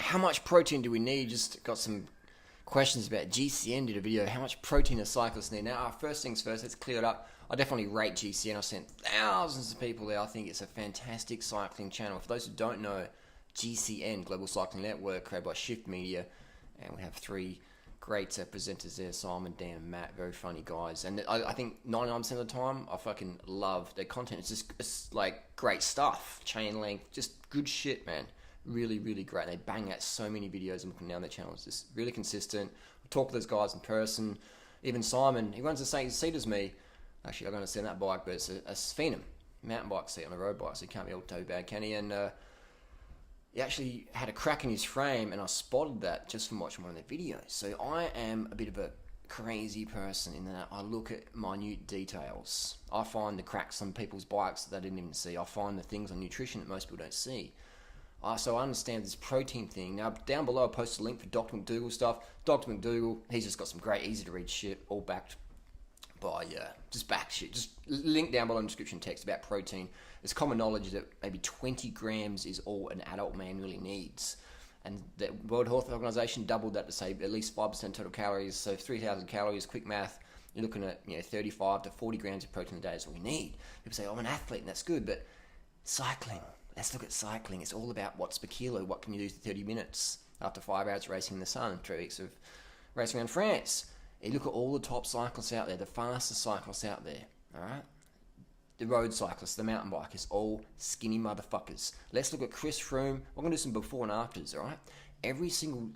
how much protein do we need? Just got some questions about GCN. Did a video, how much protein does cyclists need? Now, first things first, let's clear it up. I definitely rate GCN. I've sent thousands of people there. I think it's a fantastic cycling channel. For those who don't know, GCN, Global Cycling Network, created by Shift Media, and we have three great presenters there, Simon, Dan, and Matt. Very funny guys. And I think 99% of the time, I fucking love their content. It's like great stuff. Chain length, just good shit, man. Really, really great. They bang out so many videos. I'm looking down their channel. It's just really consistent. I talk to those guys in person. Even Simon, he runs the same seat as me. Actually, I'm going to send that bike, but it's a Phenom mountain bike seat on a road bike, so he can't be all too bad, can he? And he actually had a crack in his frame, and I spotted that just from watching one of their videos. So I am a bit of a crazy person in that I look at minute details. I find the cracks on people's bikes that they didn't even see. I find the things on nutrition that most people don't see. So I understand this protein thing. Now, down below, I posted a link for Dr. McDougall stuff. Dr. McDougall, he's just got some great, easy-to-read shit, all backed by, just back shit. Just link down below in the description text about protein. It's common knowledge that maybe 20 grams is all an adult man really needs. And the World Health Organization doubled that to say at least 5% total calories. So 3,000 calories, quick math, you're looking at 35 to 40 grams of protein a day is all we need. People say, oh, I'm an athlete, and that's good, but cycling. Let's look at cycling. It's all about what's per kilo. What can you do for 30 minutes after 5 hours racing in the sun, 3 weeks of racing around France? You look at all the top cyclists out there, the fastest cyclists out there, all right? The road cyclists, the mountain bikers, all skinny motherfuckers. Let's look at Chris Froome. We're going to do some before and afters, all right? Every single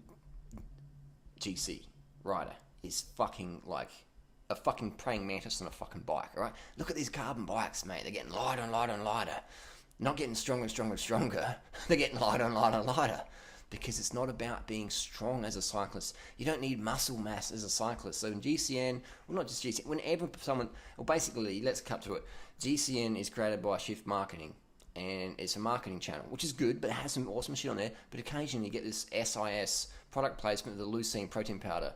GC rider is fucking like a fucking praying mantis on a fucking bike, all right? Look at these carbon bikes, mate. They're getting lighter and lighter and lighter. Not getting stronger and stronger and stronger. They're getting lighter and lighter and lighter. Because it's not about being strong as a cyclist. You don't need muscle mass as a cyclist. So in GCN, well, not just GCN, whenever someone, well, basically, let's cut to it. GCN is created by Shift Marketing, and it's a marketing channel, which is good, but it has some awesome shit on there. But occasionally you get this SIS product placement of the leucine protein powder.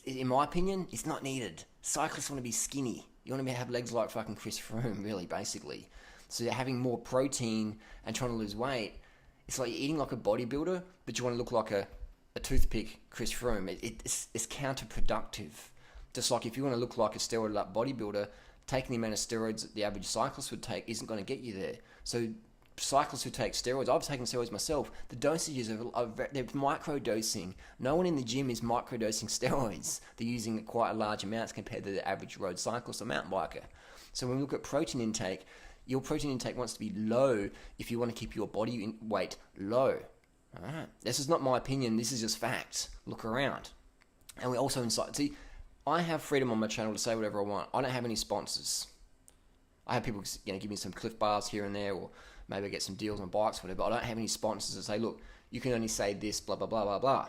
In my opinion, it's not needed. Cyclists want to be skinny. You want to have legs like fucking Chris Froome, really, basically. So having more protein and trying to lose weight, it's like you're eating like a bodybuilder, but you want to look like a toothpick Chris Froome. It's counterproductive. Just like if you want to look like a steroid-up bodybuilder, taking the amount of steroids that the average cyclist would take isn't going to get you there. So cyclists who take steroids, I've taken steroids myself, the dosages they're micro-dosing. No one in the gym is micro-dosing steroids. They're using quite large amounts compared to the average road cyclist or mountain biker. So when we look at protein intake, your protein intake wants to be low if you want to keep your body weight low. All right. This is not my opinion. This is just facts. Look around. And we also inside. See, I have freedom on my channel to say whatever I want. I don't have any sponsors. I have people, give me some Cliff Bars here and there, or maybe I get some deals on bikes, whatever. But I don't have any sponsors that say, look, you can only say this, blah, blah, blah, blah, blah.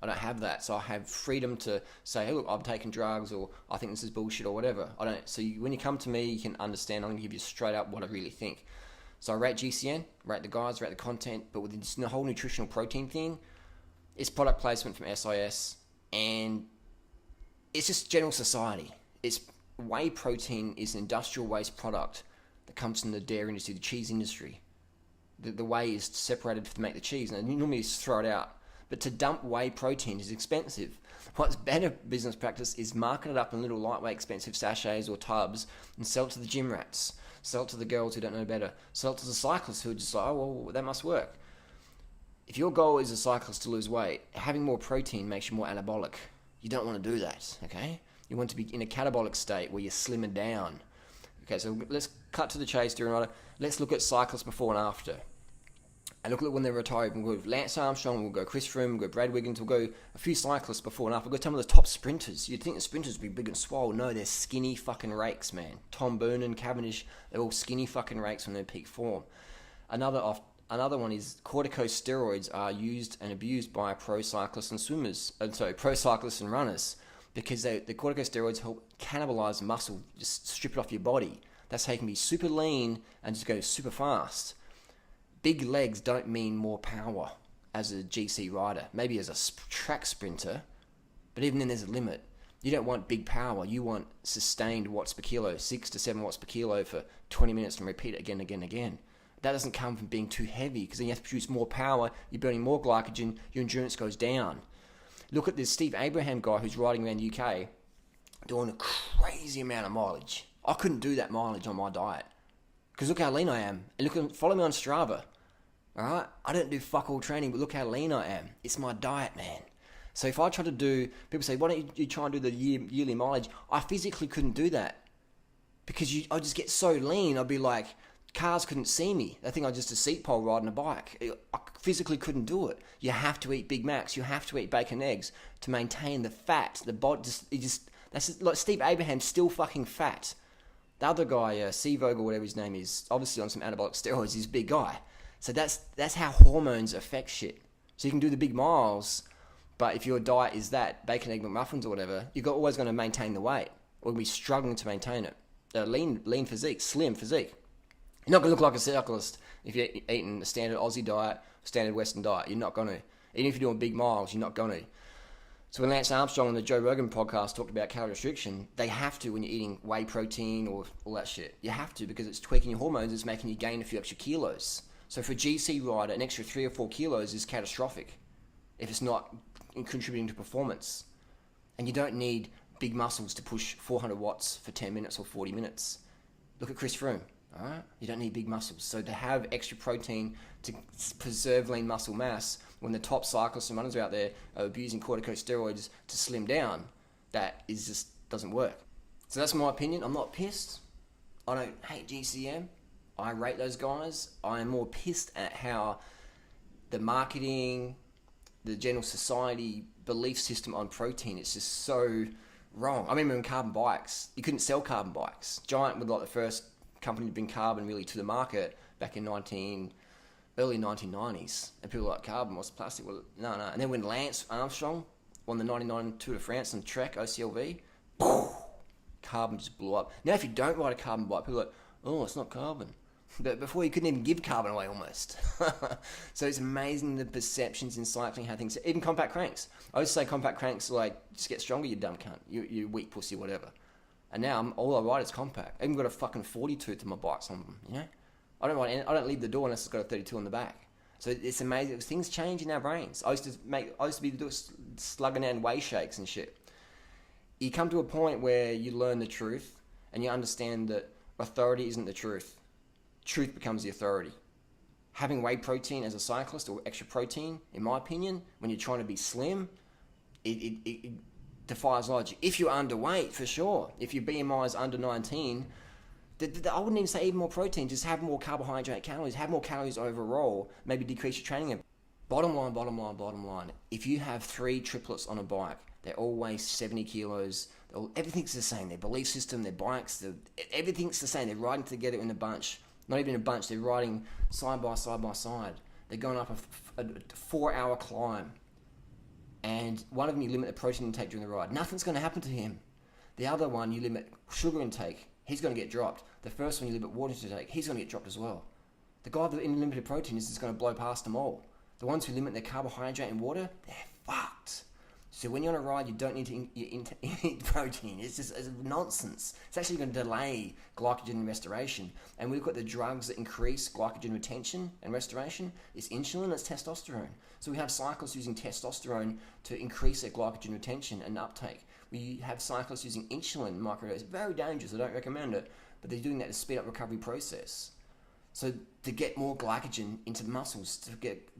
I don't have that, so I have freedom to say, hey, look, I'm taking drugs, or I think this is bullshit, or whatever. I don't. So when you come to me, you can understand. I'm going to give you straight up what I really think. So I rate GCN, rate the guys, rate the content, but with this whole nutritional protein thing, it's product placement from SIS, and it's just general society. It's whey protein is an industrial waste product that comes from the dairy industry, the cheese industry. The whey is separated to make the cheese, and you normally just throw it out. But to dump whey protein is expensive. What's better business practice is market it up in little lightweight expensive sachets or tubs and sell it to the gym rats. Sell it to the girls who don't know better. Sell it to the cyclists who are just like, oh, well, that must work. If your goal is a cyclist to lose weight, having more protein makes you more anabolic. You don't want to do that, okay? You want to be in a catabolic state where you're slimmer down. Okay, so let's cut to the chase, dear rider. Let's look at cyclists before and after. And look at when they're retired. We'll go Lance Armstrong, we'll go Chris Froome, we'll go Brad Wiggins, we'll go a few cyclists before and after. We'll go some of the top sprinters. You'd think the sprinters would be big and swole. No, they're skinny fucking rakes, man. Tom Boonen, Cavendish, they're all skinny fucking rakes when they're peak form. Another one is corticosteroids are used and abused by pro cyclists and pro cyclists and runners, because the corticosteroids help cannibalize muscle, just strip it off your body. That's how you can be super lean and just go super fast. Big legs don't mean more power as a GC rider. Maybe as a track sprinter, but even then there's a limit. You don't want big power. You want sustained watts per kilo, 6 to 7 watts per kilo for 20 minutes and repeat it again and again and again. That doesn't come from being too heavy, because then you have to produce more power, you're burning more glycogen, your endurance goes down. Look at this Steve Abraham guy who's riding around the UK doing a crazy amount of mileage. I couldn't do that mileage on my diet, because look how lean I am. And follow me on Strava. Alright? I don't do fuck all training, but look how lean I am. It's my diet, man. So if I try to do, people say, why don't you try and do the yearly mileage? I physically couldn't do that, because I just get so lean. I'd be like, cars couldn't see me. They think I'm just a seat pole riding a bike. I physically couldn't do it. You have to eat Big Macs. You have to eat bacon and eggs to maintain the fat. The body that's just, like Steve Abraham's still fucking fat. The other guy, C Vogel, or whatever his name is, obviously on some anabolic steroids. He's a big guy. So that's how hormones affect shit. So you can do the big miles, but if your diet is that, bacon, egg, McMuffins or whatever, you're always going to maintain the weight, or be struggling to maintain it. Lean physique, slim physique. You're not going to look like a cyclist if you're eating a standard Aussie diet, standard Western diet. You're not going to. Even if you're doing big miles, you're not going to. So when Lance Armstrong on the Joe Rogan podcast talked about calorie restriction, they have to when you're eating whey protein or all that shit. You have to, because it's tweaking your hormones, it's making you gain a few extra kilos. So for a GC rider, an extra 3 or 4 kilos is catastrophic if it's not contributing to performance. And you don't need big muscles to push 400 watts for 10 minutes or 40 minutes. Look at Chris Froome. All right? You don't need big muscles. So to have extra protein to preserve lean muscle mass when the top cyclists and runners out there are abusing corticosteroids to slim down, that is just doesn't work. So that's my opinion. I'm not pissed. I don't hate GCM. I rate those guys. I am more pissed at how the marketing, the general society belief system on protein, it's just so wrong. I remember in carbon bikes, you couldn't sell carbon bikes. Giant was like the first company to bring carbon really to the market back in early 1990s, and people were like, carbon, what's plastic? Well, no. And then when Lance Armstrong won the 99 Tour de France on Trek OCLV, carbon just blew up. Now if you don't ride a carbon bike, people are like, oh, it's not carbon. But before you couldn't even give carbon away almost. So it's amazing the perceptions in cycling, how things, even compact cranks. I used to say compact cranks are like, just get stronger, you dumb cunt, you weak pussy, whatever. And now all I ride is compact. I even got a fucking 40 tooth on my bikes on them, you know? I don't leave the door unless it's got a 32 on the back. So it's amazing. Things change in our brains. I used to be slugging down whey shakes and shit. You come to a point where you learn the truth and you understand that authority isn't the truth. Truth becomes the authority. Having whey protein as a cyclist or extra protein, in my opinion, when you're trying to be slim, it defies logic. If you're underweight, for sure. If your BMI is under 19, I wouldn't even say even more protein, just have more carbohydrate calories, have more calories overall, maybe decrease your training. Bottom line. If you have 3 triplets on a bike, they're always 70 kilos. Everything's the same. Their belief system, their bikes, everything's the same. They're riding together in a bunch. Not even a bunch, they're riding side by side. They're going up a 4-hour climb. And one of them, you limit the protein intake during the ride. Nothing's going to happen to him. The other one, you limit sugar intake. He's going to get dropped. The first one, you limit water intake. He's going to get dropped as well. The guy that in limited protein is just going to blow past them all. The ones who limit their carbohydrate and water, they're fucked. So when you're on a ride, you don't need to eat protein. It's nonsense. It's actually going to delay glycogen restoration. And we look at the drugs that increase glycogen retention and restoration. It's insulin, it's testosterone. So we have cyclists using testosterone to increase their glycogen retention and uptake. We have cyclists using insulin microdose. Very dangerous, I don't recommend it. But they're doing that to speed up recovery process. So to get more glycogen into muscles to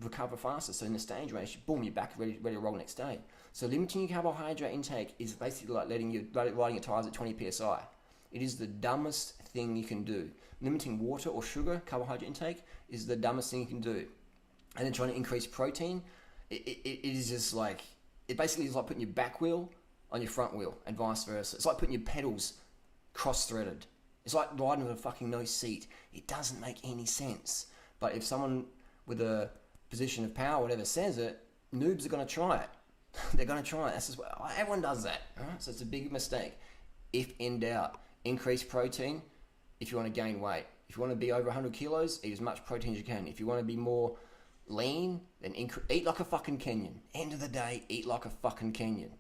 recover faster. So in the stage race, boom, you're back ready to roll next day. So limiting your carbohydrate intake is basically like riding your tires at 20 psi. It is the dumbest thing you can do. Limiting water or sugar, carbohydrate intake, is the dumbest thing you can do. And then trying to increase protein, it is just like, it basically is like putting your back wheel on your front wheel and vice versa. It's like putting your pedals cross-threaded. It's like riding with a fucking no seat. It doesn't make any sense. But if someone with a position of power, whatever, says it, noobs are going to try it. They're going to try it. That's just everyone does that. Right? So it's a big mistake. If in doubt, increase protein if you want to gain weight. If you want to be over 100 kilos, eat as much protein as you can. If you want to be more lean, then eat like a fucking Kenyan. End of the day, eat like a fucking Kenyan.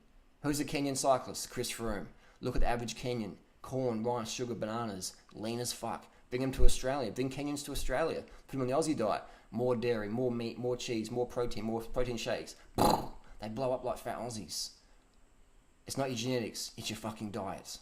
Who's a Kenyan cyclist? Chris Froome. Look at the average Kenyan. Corn, rice, sugar, bananas. Lean as fuck. Bring them to Australia. Bring Kenyans to Australia. Put them on the Aussie diet. More dairy, more meat, more cheese, more protein shakes. They blow up like fat Aussies. It's not your genetics, it's your fucking diet.